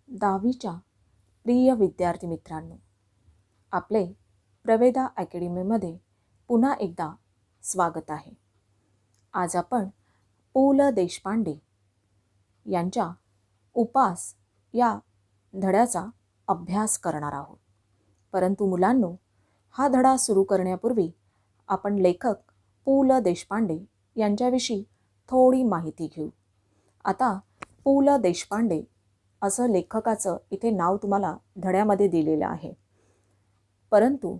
10वीच्या प्रिय विद्यार्थी मित्रांनो, आपले प्रवेदा अकॅडमीमध्ये पुन्हा एकदा स्वागत आहे. आज आपण पु ल देशपांडे यांच्या उपास या धड्याचा अभ्यास करणार आहोत. परंतु मुलांनो, हा धडा सुरू करण्यापूर्वी आपण लेखक पु ल देशपांडे यांच्याविषयी थोडी माहिती घेऊ. आता पु ल देशपांडे असं लेखकाचं इथे नाव तुम्हाला धड्यामध्ये दिलेलं आहे. परंतु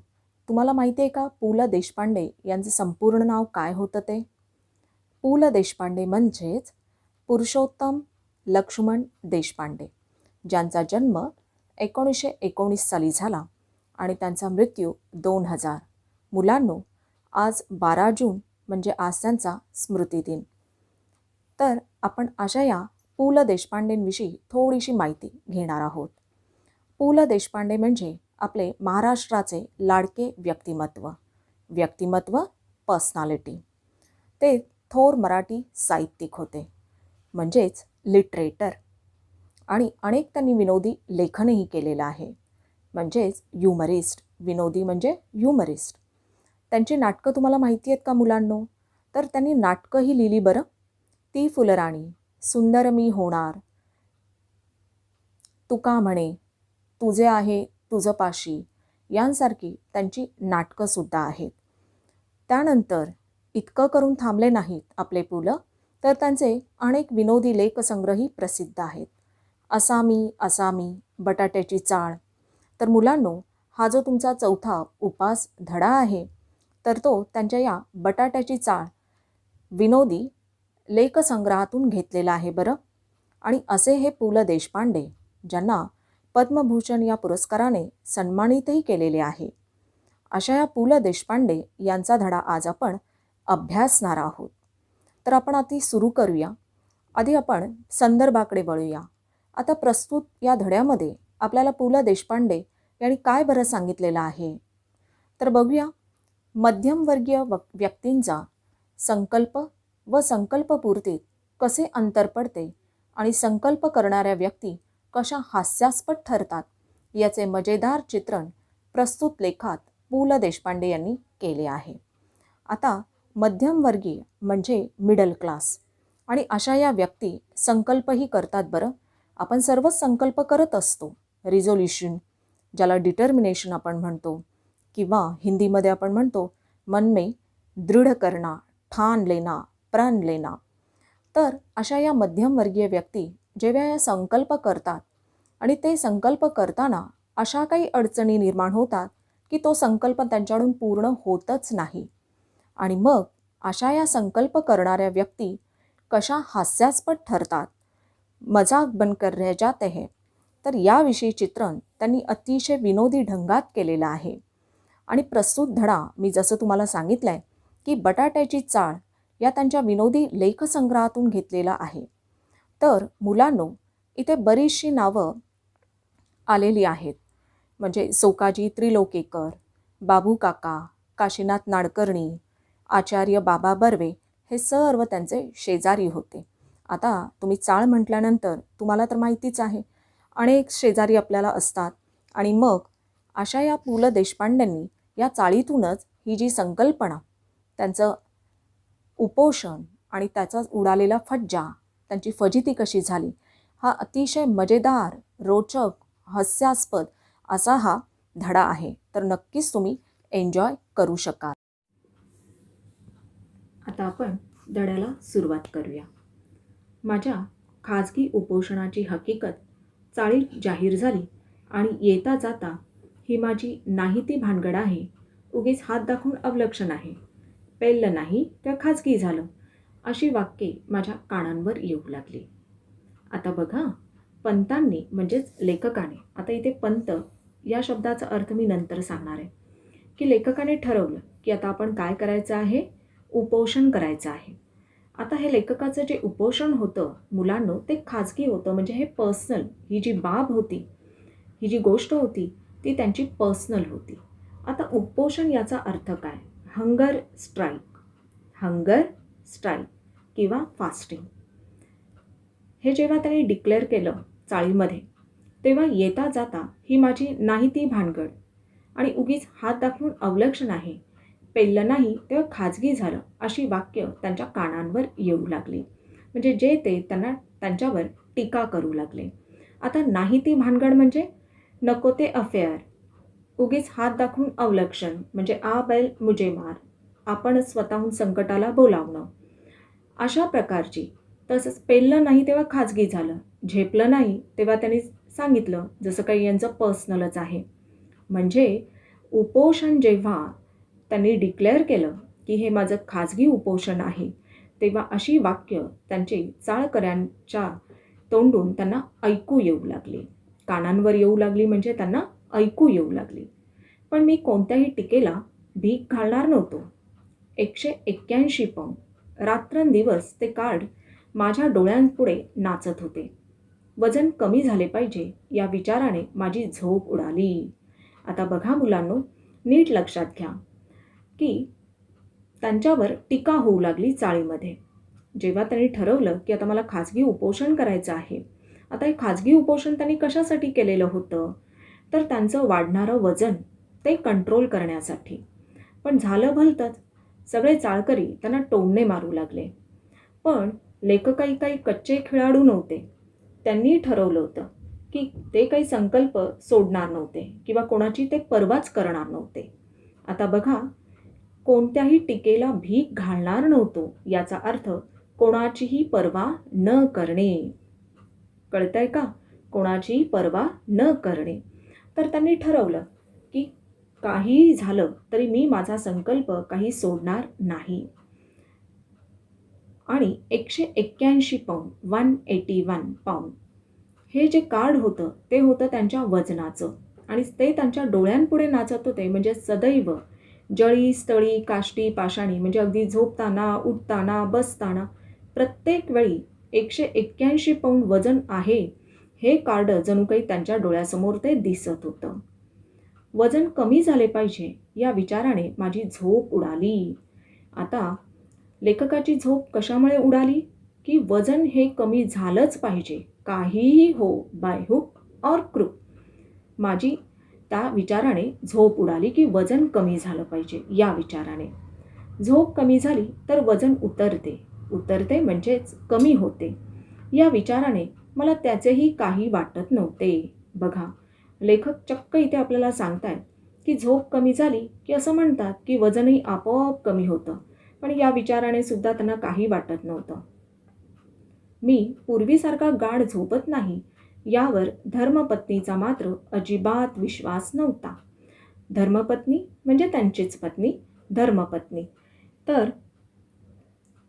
तुम्हाला माहिती आहे का पु ल देशपांडे यांचं संपूर्ण नाव काय होतं ते? पु ल देशपांडे म्हणजेच पुरुषोत्तम लक्ष्मण देशपांडे, ज्यांचा जन्म 1919 साली झाला आणि त्यांचा मृत्यू 2000. मुलांनो, आज 12 जून म्हणजे आज त्यांचा स्मृतिदिन. तर आपण अशा या पु ल देशपांडेंविषयी थोडीशी माहिती घेणार आहोत. पु ल देशपांडे म्हणजे आपले महाराष्ट्राचे लाडके व्यक्तिमत्व पर्सनॅलिटी. ते थोर मराठी साहित्यिक होते, म्हणजेच लिटरेटर. आणि अनेक त्यांनी विनोदी लेखनही केलेलं आहे, म्हणजेच ह्युमरिस्ट. विनोदी म्हणजे ह्युमरिस्ट. त्यांची नाटकं तुम्हाला माहिती आहेत का मुलांनो? तर त्यांनी नाटकंही लिहिली बरं. ती फुलराणी, सुंदर मी होणार, तुका म्हणे, तुझे आहे तुझं पाशी यांसारखी त्यांची नाटकंसुद्धा आहेत. त्यानंतर इतकं करून थांबले नाहीत आपले पु ल, तर त्यांचे अनेक विनोदी लेखसंग्रहही प्रसिद्ध आहेत. असामी, बटाट्याची चाळ. तर मुलांनो, हा जो तुमचा चौथा उपास धडा आहे, तर तो त्यांच्या या बटाट्याची चाळ विनोदी लेखसंग्रहातून घेतलेला आहे बरं. आणि असे हे पु ल देशपांडे, ज्यांना पद्मभूषण या पुरस्काराने सन्मानितही केलेले आहे. अशा या पु ल देशपांडे यांचा धडा आज आपण अभ्यासणार आहोत. तर आपण आधी सुरू करूया. आधी आपण संदर्भाकडे वळूया. आता प्रस्तुत या धड्यामध्ये आपल्याला पु ल देशपांडे यांनी काय बरं सांगितलेलं आहे, तर बघूया. मध्यमवर्गीय व्यक्तींचा संकल्प व संकल्पपूर्तीत कसे अंतर पडते आणि संकल्प करणाऱ्या व्यक्ती कशा हास्यास्पद ठरतात याचे मजेदार चित्रण प्रस्तुत लेखात पु ल देशपांडे यांनी केले आहे. आता मध्यमवर्गीय म्हणजे मिडल क्लास, आणि अशा या व्यक्ती संकल्पही करतात बरं. आपण सर्वच संकल्प करत असतो. रिझोल्युशन, ज्याला डिटर्मिनेशन आपण म्हणतो, किंवा हिंदीमध्ये आपण म्हणतो मन में दृढ करना, ठान लेना, प्रण लेना. तर अशा या मध्यमवर्गीय व्यक्ती जेव्हा या संकल्प करतात आणि ते संकल्प करताना अशा काही अडचणी निर्माण होतात की तो संकल्प त्यांच्याकडून पूर्ण होतच नाही. आणि मग अशा या संकल्प करणाऱ्या व्यक्ती कशा हास्यास्पद ठरतात, मजाक बनकर रह जाते हैं. तर याविषयी चित्रण त्यांनी अतिशय विनोदी ढंगात केलेलं आहे. आणि प्रस्तुत धडा मी जसं तुम्हाला सांगितलं आहे की बटाट्याची चाळ या त्यांच्या विनोदी लेखसंग्रहातून घेतलेला आहे. तर मुलांनो, इथे बरीचशी नावं आलेली आहेत, म्हणजे सोकाजी त्रिलोकेकर, बाबू काका, काशीनाथ नाडकर्णी, आचार्य बाबा बर्वे हे सर्व त्यांचे शेजारी होते. आता तुम्ही चाळ म्हटल्यानंतर तुम्हाला तर माहितीच आहे, अनेक शेजारी आपल्याला असतात. आणि मग अशा या पु ल देशपांडेंनी या चाळीतूनच ही जी संकल्पना, त्यांचं उपोषण आणि त्याचा उडालेला फज्जा, त्यांची फजिती कशी झाली, हा अतिशय मजेदार, रोचक, हास्यास्पद असा हा धडा आहे. तर नक्कीच तुम्ही एन्जॉय करू शकाल. आता आपण धड्याला सुरुवात करूया. माझ्या खाजगी उपोषणाची हकीकत चाळीत जाहीर झाली आणि येता जाता ही माझी नाही ती भानगड आहे, उगीच हात दाखवून अवलक्षण आहे, पेललं नाही तर खाजगी झालं, अशी वाक्ये माझ्या कानांवर येऊ लागली. आता बघा, पंतांनी म्हणजेच लेखकाने, आता इथे पंत या शब्दाचा अर्थ मी नंतर सांगणार आहे, की लेखकाने ठरवलं की आता आपण काय करायचं आहे, उपोषण करायचं आहे. आता हे लेखकाचं जे उपोषण होतं मुलांनो, ते खाजगी होतं, म्हणजे हे पर्सनल. ही जी बाब होती, ही जी गोष्ट होती, ती त्यांची पर्सनल होती. आता उपोषण याचा अर्थ काय? हंगर स्ट्राईक किंवा फास्टिंग. हे जेव्हा त्यांनी डिक्लेअर केलं चाळीमध्ये, तेव्हा येता जाता ही माझी नाही ती भानगड आणि उगीच हात दाखवून अवलक्षण आहे, पेललं नाही तेव्हा खाजगी झालं, अशी वाक्य त्यांच्या कानांवर येऊ लागली. म्हणजे जे ते त्यांच्यावर टीका करू लागले. आता नाही ती भानगड म्हणजे नको ते अफेअर, उगीच हात दाखवून अवलक्षण म्हणजे आ बैल मुझे मार, आपण स्वतःहून संकटाला बोलावणं, अशा प्रकारची. तसंच पेललं नाही तेव्हा खाजगी झालं, झेपलं नाही तेव्हा त्यांनी सांगितलं, जसं काही यांचं पर्सनलच आहे. म्हणजे उपोषण जेव्हा त्यांनी डिक्लेअर केलं की हे माझं खाजगी उपोषण आहे, तेव्हा अशी वाक्य त्यांचे चाळकऱ्यांच्या तोंडून त्यांना ऐकू येऊ लागली. कानांवर येऊ लागली म्हणजे त्यांना ऐकू येऊ लागली. पण मी कोणत्याही टीकेला भीक घालणार नव्हतो. 181 पाऊंड रात्रंदिवस ते कार्ड माझ्या डोळ्यांपुढे नाचत होते. वजन कमी झाले पाहिजे या विचाराने माझी झोप उडाली. आता बघा मुलांनो, नीट लक्षात घ्या की त्यांच्यावर टीका होऊ लागली चाळीमध्ये. जेव्हा त्यांनी ठरवलं की आता मला खाजगी उपोषण करायचं आहे. आता हे खाजगी उपोषण त्यांनी कशासाठी केलेलं होतं, तर त्यांचं वाढणारं वजन ते कंट्रोल करण्यासाठी. पण झालं भलतंच, सगळे चाळकरी त्यांना टोमणे मारू लागले. पण लेखकही काही कच्चे खेळाडू नव्हते. त्यांनी ठरवलं होतं की ते काही संकल्प सोडणार नव्हते किंवा कोणाची ते पर्वाच करणार नव्हते. आता बघा, कोणत्याही टीकेला भीक घालणार नव्हतो याचा अर्थ कोणाचीही पर्वा न करणे. कळतंय का? कोणाचीही पर्वा न करणे. तर त्यांनी ठरवलं की काहीही झालं तरी मी माझा संकल्प काही सोडणार नाही. आणि 181 पाऊंड 181 पाऊंड हे जे कार्ड होतं ते होतं त्यांच्या वजनाचं आणि ते त्यांच्या डोळ्यांपुढे नाचत होते. म्हणजे सदैव जळी स्थळी काष्टी पाषाणी, म्हणजे अगदी झोपताना, उठताना, बसताना प्रत्येक वेळी 181 पाऊंड वजन आहे हे कार्ड जणू काही त्यांच्या डोळ्यासमोर ते दिसत होतं. वजन कमी झाले पाहिजे या विचाराने माझी झोप उडाली. आता लेखकाची झोप कशामुळे उडाली की वजन हे कमी झालंच पाहिजे, काहीही हो, बाय हुक और क्रूक. माझी त्या विचाराने झोप उडाली की वजन कमी झालं पाहिजे या विचाराने. झोप कमी झाली तर वजन उतरते म्हणजेच कमी होते या विचाराने मला त्याचेही काही वाटत नव्हते. बघा, लेखक चक्क इथे आपल्याला सांगतायत की झोप कमी झाली की असं म्हणतात की वजनही आपोआप कमी होतं. पण या विचाराने सुद्धा त्यांना काही वाटत नव्हतं. मी पूर्वीसारखा गाढ झोपत नाही यावर धर्मपत्नीचा मात्र अजिबात विश्वास नव्हता. धर्मपत्नी म्हणजे त्यांचीच पत्नी, धर्मपत्नी. तर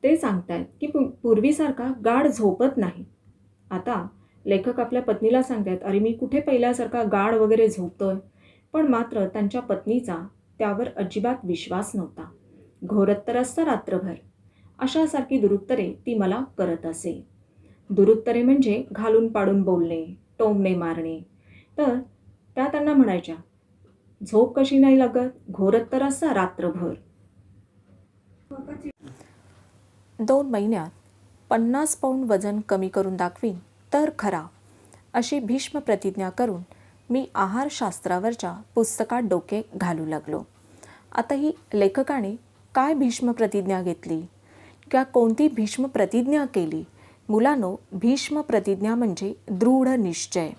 ते सांगतायत की पूर्वीसारखा गाढ झोपत नाही. आता लेखक आपल्या पत्नीला सांगतायत, अरे मी कुठे पहिल्यासारखा गाढ वगैरे झोपतोय. पण मात्र त्यांच्या पत्नीचा त्यावर अजिबात विश्वास नव्हता. घोरत तर असतं रात्रभर, अशासारखी दुरुत्तरे ती मला करत असे. दुरुत्तरे म्हणजे घालून पाडून बोलणे, टोमणे मारणे. तर त्या त्यांना म्हणायच्या, झोप कशी नाही लागत, घोरत तर असता रात्रभर. 2 महिन्यात 50 पाऊंड वजन कमी करून दाखवीन तर खरा, अशी भीष्म प्रतिज्ञा करून मी आहारशास्त्रावरच्या पुस्तकात डोके घालू लागलो. आता ही लेखकाने काय भीष्म प्रतिज्ञा घेतली किंवा कोणती भीष्म प्रतिज्ञा केली? मुलांनो, भीष्म प्रतिज्ञा म्हणजे दृढ निश्चय.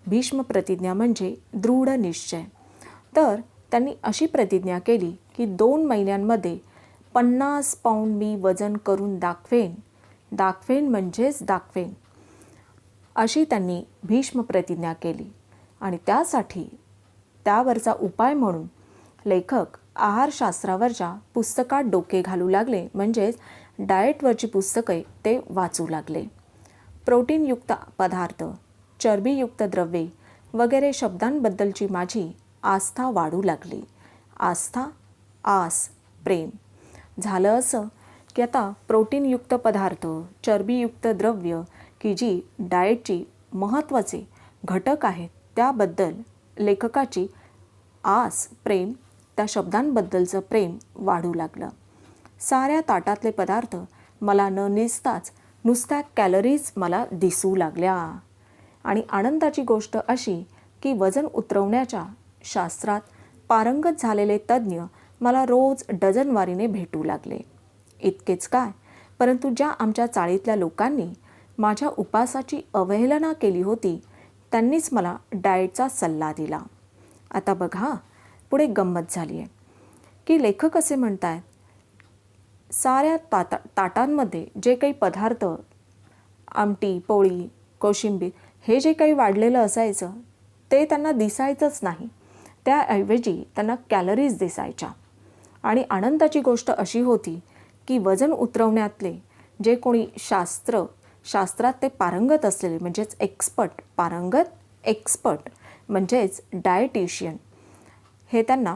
भीष्म प्रतिज्ञा म्हणजे दृढ निश्चय. तर त्यांनी अशी प्रतिज्ञा केली की 2 महिन्यांमध्ये 50 पाऊंड मी वजन करून दाखवेन म्हणजेच दाखवेन, अशी त्यांनी भीष्म प्रतिज्ञा केली. आणि त्यासाठी त्यावरचा उपाय म्हणून लेखक आहारशास्त्रावरच्या पुस्तकात डोके घालू लागले, म्हणजेच डाएटवरची पुस्तके ते वाचू लागले. प्रोटीनयुक्त पदार्थ, चरबीयुक्त द्रव्ये वगैरे शब्दांबद्दलची माझी आस्था वाढू लागली. आस्था, आस, प्रेम. झालं असं की आता प्रोटीनयुक्त पदार्थ, चरबीयुक्त द्रव्य की जी डाएटची महत्त्वाचे घटक आहेत त्याबद्दल लेखकाची आस, प्रेम, त्या शब्दांबद्दलचं प्रेम वाढू लागलं. साऱ्या ताटातले पदार्थ मला न निजताच नुसत्या कॅलरीज मला दिसू लागल्या आणि आनंदाची गोष्ट अशी की वजन उतरवण्याच्या शास्त्रात पारंगत झालेले तज्ज्ञ मला रोज डझनवारीने भेटू लागले. इतकेच काय, परंतु ज्या आमच्या चाळीतल्या लोकांनी माझ्या उपासाची अवहेलना केली होती त्यांनीच मला डाएटचा सल्ला दिला. आता बघा, पुढे गंमत झाली आहे की लेखक असे म्हणत आहेत, साऱ्या ताटांमध्ये जे काही पदार्थ, आमटी, पोळी, कोशिंबीर हे जे काही वाढलेलं असायचं ते त्यांना दिसायचंच नाही. त्याऐवजी त्यांना कॅलरीज दिसायच्या. आणि आनंदाची गोष्ट अशी होती की वजन उतरवण्यातले जे कोणी शास्त्रात ते पारंगत असलेले, म्हणजेच एक्सपर्ट म्हणजेच डाएटिशियन, हे त्यांना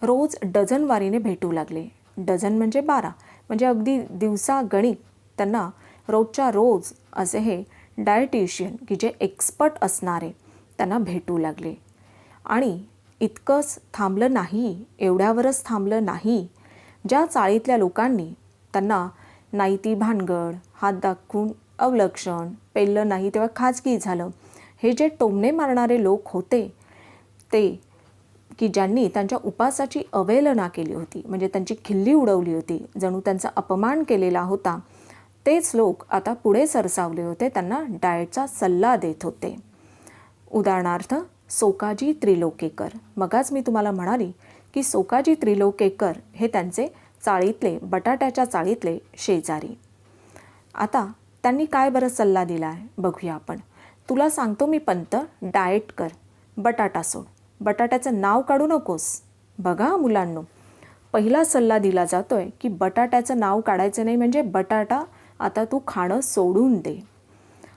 रोज डझनवारीने भेटू लागले. डझन म्हणजे 12, म्हणजे अगदी दिवसागणिक त्यांना रोजच्या रोज असे हे डाएटिशियन की जे एक्सपर्ट असणारे त्यांना भेटू लागले. आणि इतकंच थांबलं नाही, एवढ्यावरच थांबलं नाही. ज्या चाळीतल्या लोकांनी त्यांना नाही ती भानगड, हात दाखवून अवलक्षण, पेललं नाही तेव्हा खाजगी झालं, हे जे टोमणे मारणारे लोक होते ते, की ज्यांनी त्यांच्या उपासाची अवहेलना केली होती, म्हणजे त्यांची खिल्ली उडवली होती, जणू त्यांचा अपमान केलेला होता, तेच लोक आता पुढे सरसावले होते, त्यांना डाएटचा सल्ला देत होते. उदाहरणार्थ सोकाजी त्रिलोकेकर. मगाच मी तुम्हाला म्हणाली की सोकाजी त्रिलोकेकर हे त्यांचे चाळीतले, बटाट्याच्या चाळीतले शेजारी. आता त्यांनी काय बरं सल्ला दिला आहे बघूया आपण. तुला सांगतो मी पंत, डाएट कर, बटाटा सोड, बटाट्याचं नाव काढू नकोस. बघा मुलांनो, पहिला सल्ला दिला जातोय की बटाट्याचं नाव काढायचं नाही, म्हणजे बटाटा आता तू खाणं सोडून दे.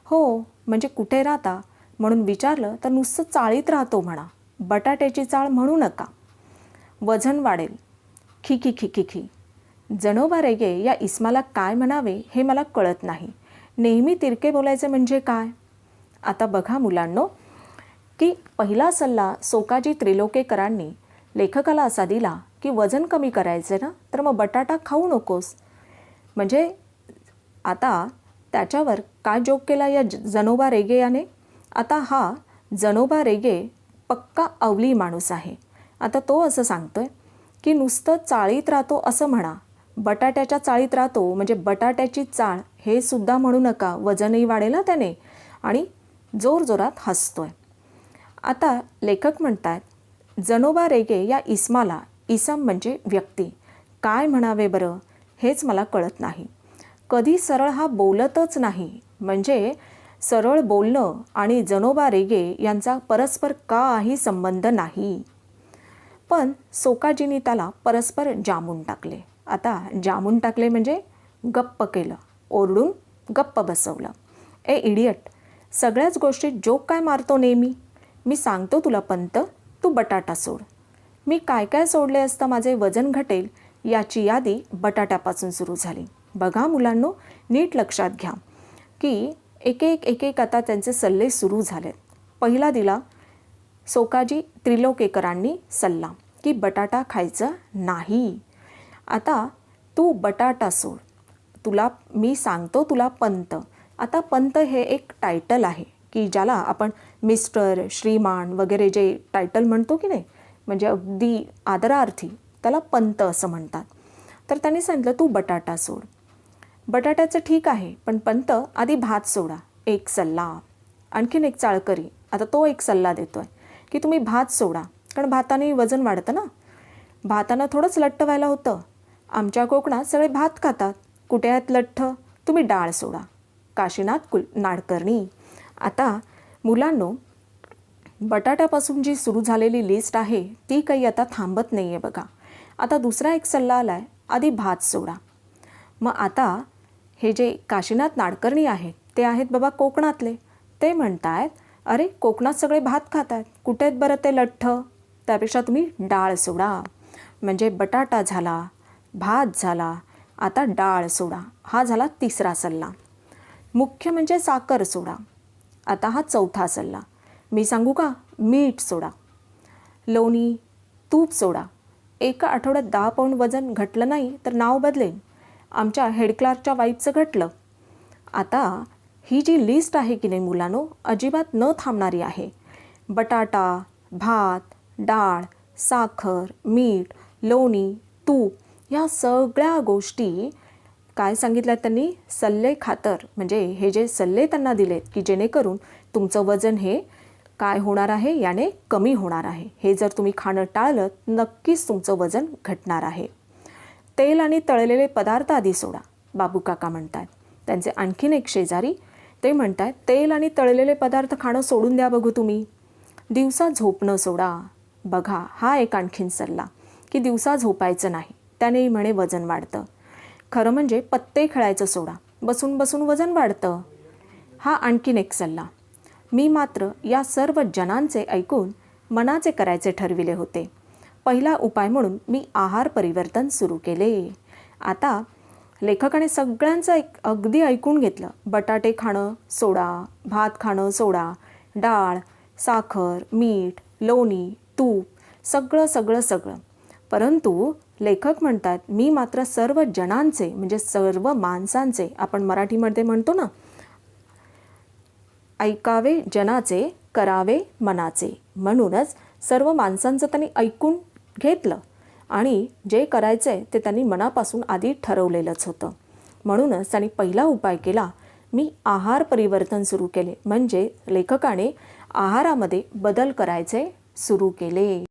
हो, म्हणजे कुठे राहता म्हणून विचारलं तर नुसतं चाळीत राहतो म्हणा, बटाट्याची चाळ म्हणू नका, वजन वाढेल. खी खी खी खी खी. जनोबा रेगे या इस्माला काय म्हणावे हे मला कळत नाही. नेहमी तिरके बोलायचे म्हणजे काय. आता बघा मुलांनो, की पहिला सल्ला सोकाजी त्रिलोकेकरांनी लेखकाला असा दिला की वजन कमी करायचे ना, तर मग बटाटा खाऊ नकोस. म्हणजे आता त्याच्यावर काय जोक केला या जनोबा रेगे याने. आता हा जनोबा रेगे पक्का अवली माणूस आहे. आता तो असं सांगतोय की नुसतं चाळीत राहतो असं म्हणा, बटाट्याच्या चाळीत राहतो म्हणजे बटाट्याची चाळ हे सुद्धा म्हणू नका, वजनही वाढेल ना त्याने. आणि जोरजोरात हसतोय. आता लेखक म्हणतात, जनोबा रेगे या इस्माला, इसम म्हणजे व्यक्ती, काय म्हणावे बरं हेच मला कळत नाही. कधी सरळ हा बोलतच नाही, म्हणजे सरळ बोलणं आणि जनोबा रेगे यांचा परस्पर काही संबंध नाही. पण सोकाजींनी त्याला परस्पर जामून टाकले. आता जामून टाकले म्हणजे गप्प केलं, ओरडून गप्प बसवलं. ए इडियट, सगळ्याच गोष्टीत जोक काय मारतो नेहमी. मी सांगतो तुला पंत, तू बटाटा सोड. मी काय काय सोडले असता माझे वजन घटेल याची यादी बटाट्यापासून सुरू झाली. बघा मुलांनो, नीट लक्षात घ्या की एक एक आता त्यांचे सल्ले सुरू झालेत. पहिला दिला सोकाजी त्रिलोकेकरांनी सल्ला की बटाटा खायचं नाही. आता तू बटाटा सोड, तुला मी सांगतो तुला पंत. आता पंत हे एक टायटल आहे की ज्याला आपण मिस्टर, श्रीमान वगैरे जे टायटल म्हणतो की नाही, म्हणजे अगदी आदरार्थी त्याला पंत असं म्हणतात. तर त्यांनी सांगितलं तू बटाटा सोड. बटाट्याचं ठीक आहे, पण पंत आधी भात सोडा. एक सल्ला. आणखीन एक चाळकरी आता तो एक सल्ला देतोय की तुम्ही भात सोडा, कारण भाताने वजन वाढतं ना. भातानं थोडंच लठ्ठ व्हायला होतं. आमच्या कोकणात सगळे भात खातात, कुठे आहेत लठ्ठ. तुम्ही डाळ सोडा. काशीनाथ नाडकर्णी. आता मुलांनो, बटाट्यापासून जी सुरू झालेली लिस्ट आहे ती काही आता थांबत नाही आहे बघा. आता दुसरा एक सल्ला आला आहे, आधी भात सोडा. मग आता हे जे काशीनाथ नाडकर्णी आहेत ते आहेत बाबा कोकणातले. ते म्हणतायत अरे कोकणात सगळे भात खात आहेत, कुठे आहेत बरं ते लठ्ठ, त्यापेक्षा तुम्ही डाळ सोडा. म्हणजे बटाटा झाला, भात झाला, आता डाळ सोडा. हा झाला तिसरा सल्ला. मुख्य म्हणजे साखर सोडा. आता हा चौथा सल्ला. मी सांगू का, मीठ सोडा, लोणी, तूप सोडा. एका आठवड्यात 10 पाऊंड वजन घटलं नाही तर नाव बदलेन. आमच्या हेड क्लार्कच्या वाईफचं घटलं. आता ही जी लिस्ट आहे की नाही मुलांनो, अजिबात न थांबणारी आहे. बटाटा, भात, डाळ, साखर, मीठ, लोणी, तूप ह्या सगळ्या गोष्टी काय सांगितल्यात त्यांनी, सल्ले खातर, म्हणजे हे जे सल्ले त्यांना दिलेत की जेणेकरून तुमचं वजन हे काय होणार आहे, याने कमी होणार आहे. हे जर तुम्ही खाणं टाळलं नक्कीच तुमचं वजन घटणार आहे. तेल आणि तळलेले पदार्थ आधी सोडा, बाबू काका म्हणतात. त्यांचे आणखीन एक शेजारी ते म्हणतात तेल आणि तळलेले पदार्थ खाणं सोडून द्या बघू तुम्ही. दिवसा झोपणं सोडा. बघा हा एक आणखीन सल्ला की दिवसा झोपायचं नाही, त्याने म्हणे वजन वाढतं. खरं म्हणजे पत्ते खेळायचं सोडा, बसून बसून वजन वाढतं. हा आणखीन एक सल्ला. मी मात्र या सर्व जनांचे ऐकून मनाचे करायचे ठरविले होते. पहिला उपाय म्हणून मी आहार परिवर्तन सुरू केले. आता लेखकाने सगळ्यांचं अगदी ऐकून घेतलं. बटाटे खाणं सोडा, भात खाणं सोडा, डाळ, साखर, मीठ, लोणी, तूप, सगळं सगळं सगळं. परंतु लेखक म्हणतात मी मात्र सर्व जनांचे, म्हणजे सर्व माणसांचे, आपण मराठीमध्ये म्हणतो ना, ऐकावे जनाचे, करावे मनाचे. म्हणूनच सर्व माणसांचं त्यांनी ऐकून घेतलं आणि जे करायचं आहे ते त्यांनी मनापासून आधी ठरवलेलंच होतं. म्हणूनच त्यांनी पहिला उपाय केला, मी आहार परिवर्तन सुरू केले. म्हणजे लेखकाने आहारामध्ये बदल करायचे सुरू केले.